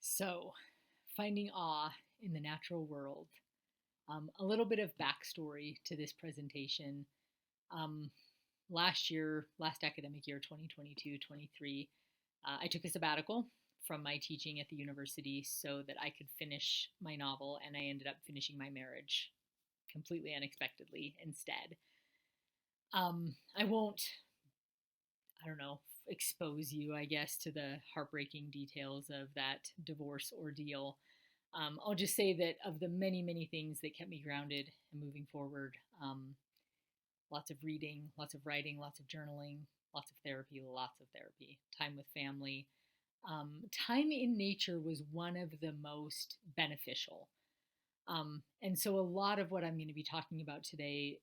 So, finding awe in the natural world. A little bit of backstory to this presentation. Um, last academic year, 2022-23, I took a sabbatical from my teaching at the university so that I could finish my novel, and I ended up finishing my marriage completely unexpectedly instead. I won't, I don't know, expose you, I guess, to the heartbreaking details of that divorce ordeal. I'll just say that of the many, many things that kept me grounded and moving forward, lots of reading, lots of writing, lots of journaling, lots of therapy, time with family. Time in nature was one of the most beneficial. And so a lot of what I'm going to be talking about today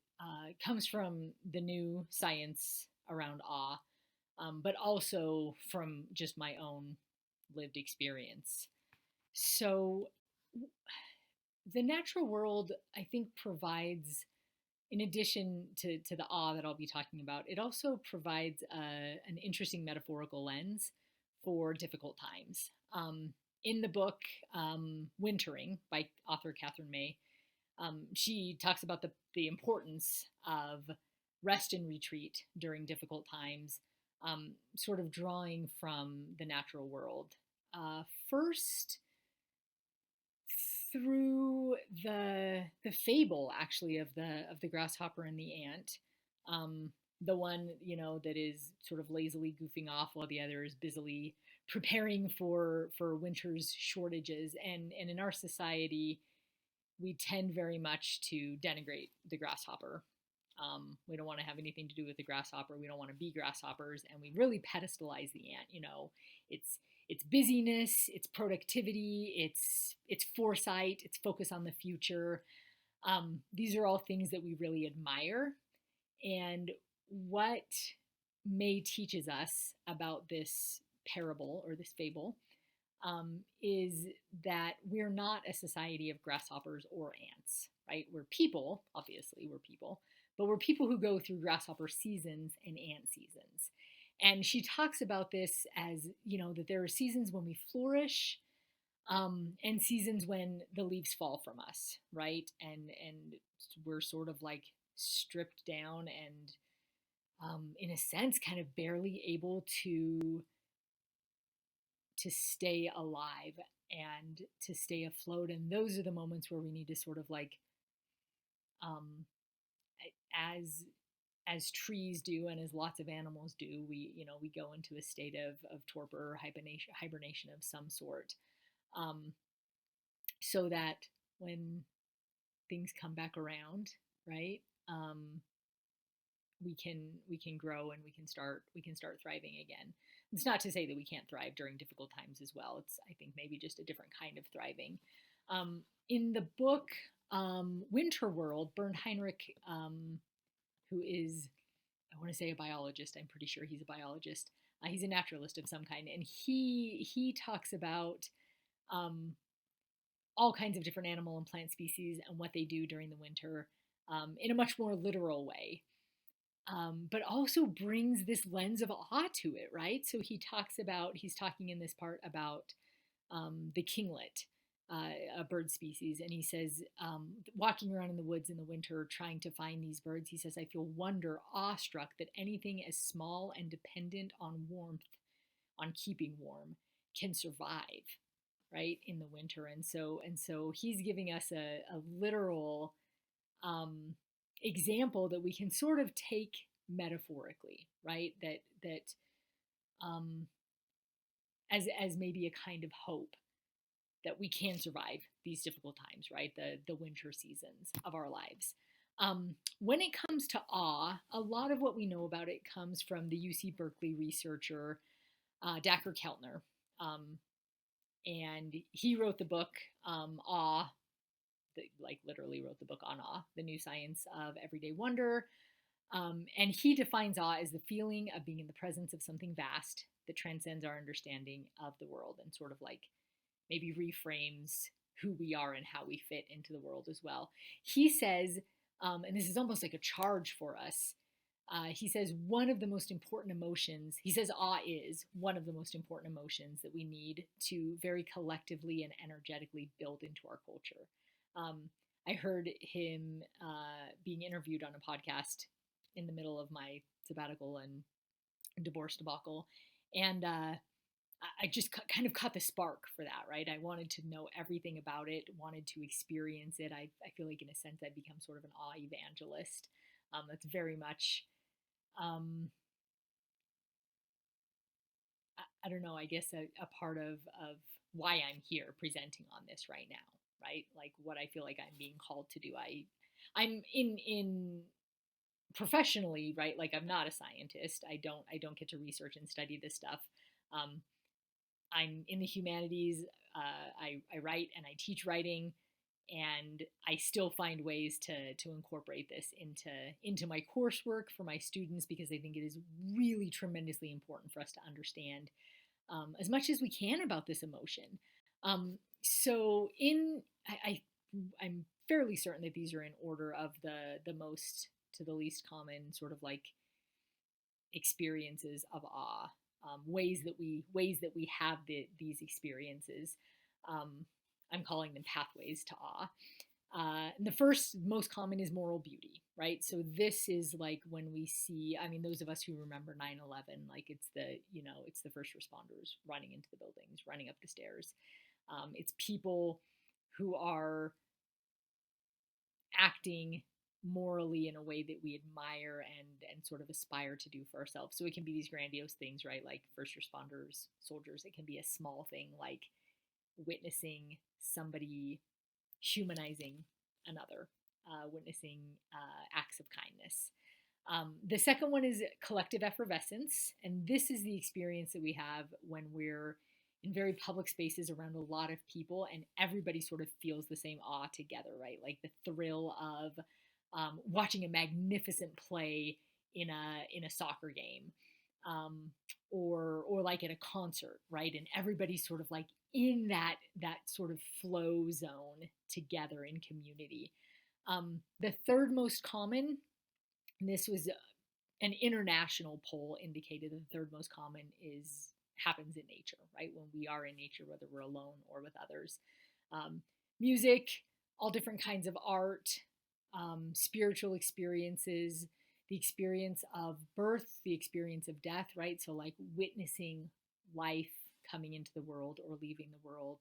comes from the new science around awe, but also from just my own lived experience. So, the natural world, I think, provides, in addition to the awe that I'll be talking about, it also provides an interesting metaphorical lens for difficult times. In the book Wintering by author Catherine May, she talks about the importance of rest and retreat during difficult times, sort of drawing from the natural world. First, through the fable actually of the grasshopper and the ant, the one that is sort of lazily goofing off while the other is busily preparing for winter's shortages. And in our society, we tend very much to denigrate the grasshopper. We don't want to have anything to do with the grasshopper. We don't want to be grasshoppers, and we really pedestalize the ant. It's busyness, it's productivity, it's foresight, it's focus on the future. These are all things that we really admire. And what May teaches us about this parable or this fable is that we're not a society of grasshoppers or ants, right? We're people, obviously, we're people, but we're people who go through grasshopper seasons and ant seasons. And she talks about this as, that there are seasons when we flourish, and seasons when the leaves fall from us, right? And we're sort of like stripped down and, in a sense, kind of barely able to stay alive and to stay afloat. And those are the moments where we need to sort of like, um, as trees do and as lots of animals do, we go into a state of torpor or hibernation of some sort, um, so that when things come back around, right, we can grow and we can start thriving again. It's not to say that we can't thrive during difficult times as well. It's, I think, maybe just a different kind of thriving. In the book Winter World, Bernd Heinrich, who is, I want to say, a biologist. I'm pretty sure he's a biologist. He's a naturalist of some kind, and he talks about all kinds of different animal and plant species and what they do during the winter, in a much more literal way. But also brings this lens of awe to it, right? So he's talking in this part about the kinglet, a bird species, and he says, walking around in the woods in the winter trying to find these birds, he says, I feel wonder, awestruck that anything as small and dependent on warmth, on keeping warm, can survive, right, in the winter. And so he's giving us a literal example that we can sort of take metaphorically, right? That um, as maybe a kind of hope that we can survive these difficult times, right? The winter seasons of our lives. When it comes to awe, a lot of what we know about it comes from the UC Berkeley researcher Dacher Keltner, and he wrote the book Awe. Like literally wrote the book on awe, the new science of everyday wonder. And he defines awe as the feeling of being in the presence of something vast that transcends our understanding of the world, and sort of like maybe reframes who we are and how we fit into the world as well. He says, and this is almost like a charge for us, He says one of the most important emotions, he says awe is one of the most important emotions that we need to very collectively and energetically build into our culture. I heard him being interviewed on a podcast in the middle of my sabbatical and divorce debacle. And I just kind of caught the spark for that, right? I wanted to know everything about it, wanted to experience it. I feel like, in a sense, I've become sort of an awe evangelist. That's very much, um, I don't know, I guess a part of why I'm here presenting on this right now, right? Like what I feel like I'm being called to do. I'm in professionally, right? Like I'm not a scientist. I don't get to research and study this stuff. Um, I'm in the humanities. I write and I teach writing, and I still find ways to incorporate this into my coursework for my students, because I think it is really tremendously important for us to understand as much as we can about this emotion. So in I'm fairly certain that these are in order of the most to the least common, sort of like experiences of awe, ways that we have these experiences. Um, I'm calling them pathways to awe. And the first most common is moral beauty, right? So this is like when we see, I mean, those of us who remember 9/11, like it's the first responders running into the buildings, running up the stairs. It's people who are acting morally in a way that we admire and sort of aspire to do for ourselves. So it can be these grandiose things, right? Like first responders, soldiers. It can be a small thing like witnessing somebody humanizing another, witnessing acts of kindness. The second one is collective effervescence, and this is the experience that we have when we're in very public spaces around a lot of people, and everybody sort of feels the same awe together, right? Like the thrill of watching a magnificent play in a soccer game, um, or like at a concert, right? And everybody's sort of like in that sort of flow zone together in community. The third most common, and this was an international poll indicated that the third most common is happens in nature, right? When we are in nature, whether we're alone or with others. Um, Music, all different kinds of art, spiritual experiences, the experience of birth, the experience of death, right? So, like witnessing life coming into the world or leaving the world.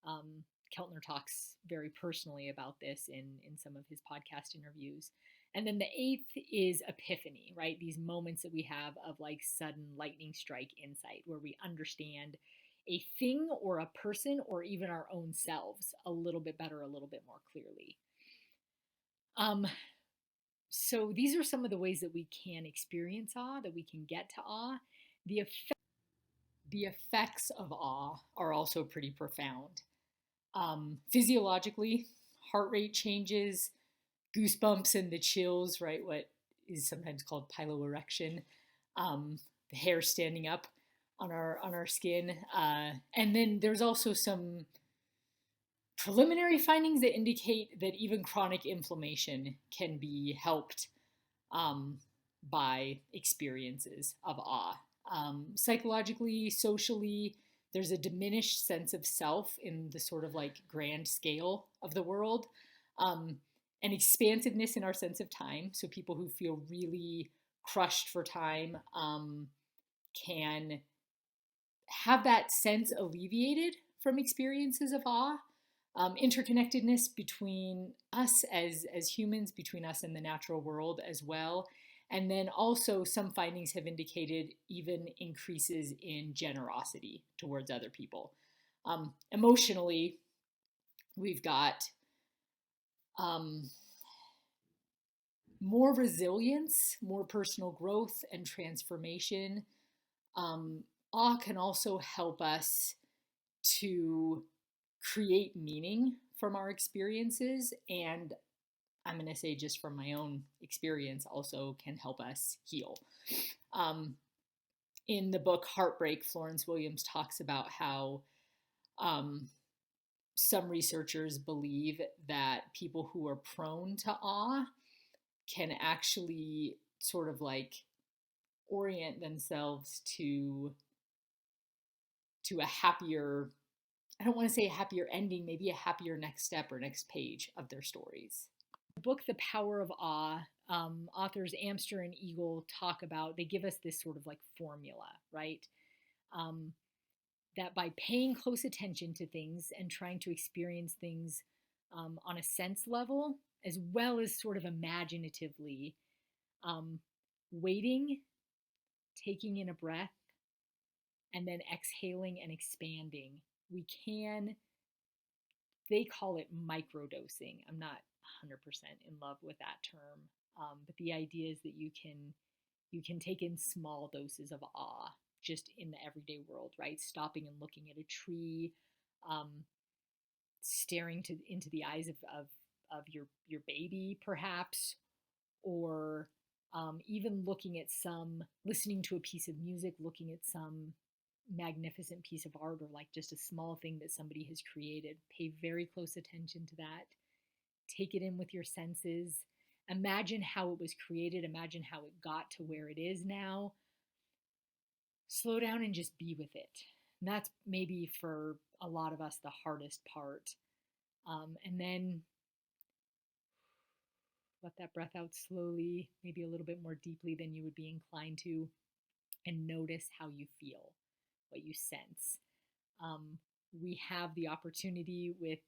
Keltner talks very personally about this in some of his podcast interviews. And then the eighth is epiphany, right? These moments that we have of like sudden lightning strike insight where we understand a thing or a person or even our own selves a little bit better, a little bit more clearly. Um, so these are some of the ways that we can experience awe, that we can get to awe. The, the effects of awe are also pretty profound. Physiologically, heart rate changes, goosebumps and the chills, right? What is sometimes called piloerection, the hair standing up on our skin, and then there's also some preliminary findings that indicate that even chronic inflammation can be helped by experiences of awe. Psychologically, socially, there's a diminished sense of self in the sort of like grand scale of the world. An expansiveness in our sense of time. So people who feel really crushed for time can have that sense alleviated from experiences of awe. Interconnectedness between us as humans, between us and the natural world as well. And then also some findings have indicated even increases in generosity towards other people. Emotionally, we've got more resilience, more personal growth and transformation. Awe can also help us to create meaning from our experiences, and I'm going to say just from my own experience also can help us heal. In the book Heartbreak, Florence Williams talks about how some researchers believe that people who are prone to awe can actually sort of like orient themselves to a happier, I don't want to say a happier ending, maybe a happier next step or next page of their stories. The book, The Power of Awe, authors Amster and Eagle talk about, they give us this sort of like formula, right? Um, that by paying close attention to things and trying to experience things on a sense level, as well as sort of imaginatively, um, waiting, taking in a breath, and then exhaling and expanding, we can, they call it microdosing. I'm not 100% in love with that term, but the idea is that you can take in small doses of awe just in the everyday world, right? Stopping and looking at a tree, um, staring into the eyes of your baby, perhaps, or even looking at listening to a piece of music, looking at some magnificent piece of art, or like just a small thing that somebody has created. Pay very close attention to that. Take it in with your senses. Imagine how it was created. Imagine how it got to where it is now. Slow down and just be with it. And that's maybe for a lot of us the hardest part. And then let that breath out slowly, maybe a little bit more deeply than you would be inclined to, and notice how you feel, what you sense. We have the opportunity with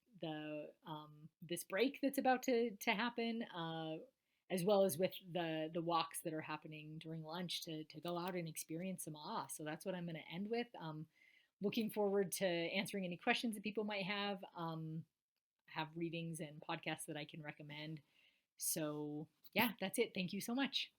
this break that's about to happen, as well as with the walks that are happening during lunch, to go out and experience some awe. So that's what I'm going to end with. Looking forward to answering any questions that people might have. Have readings and podcasts that I can recommend. So yeah, that's it. Thank you so much.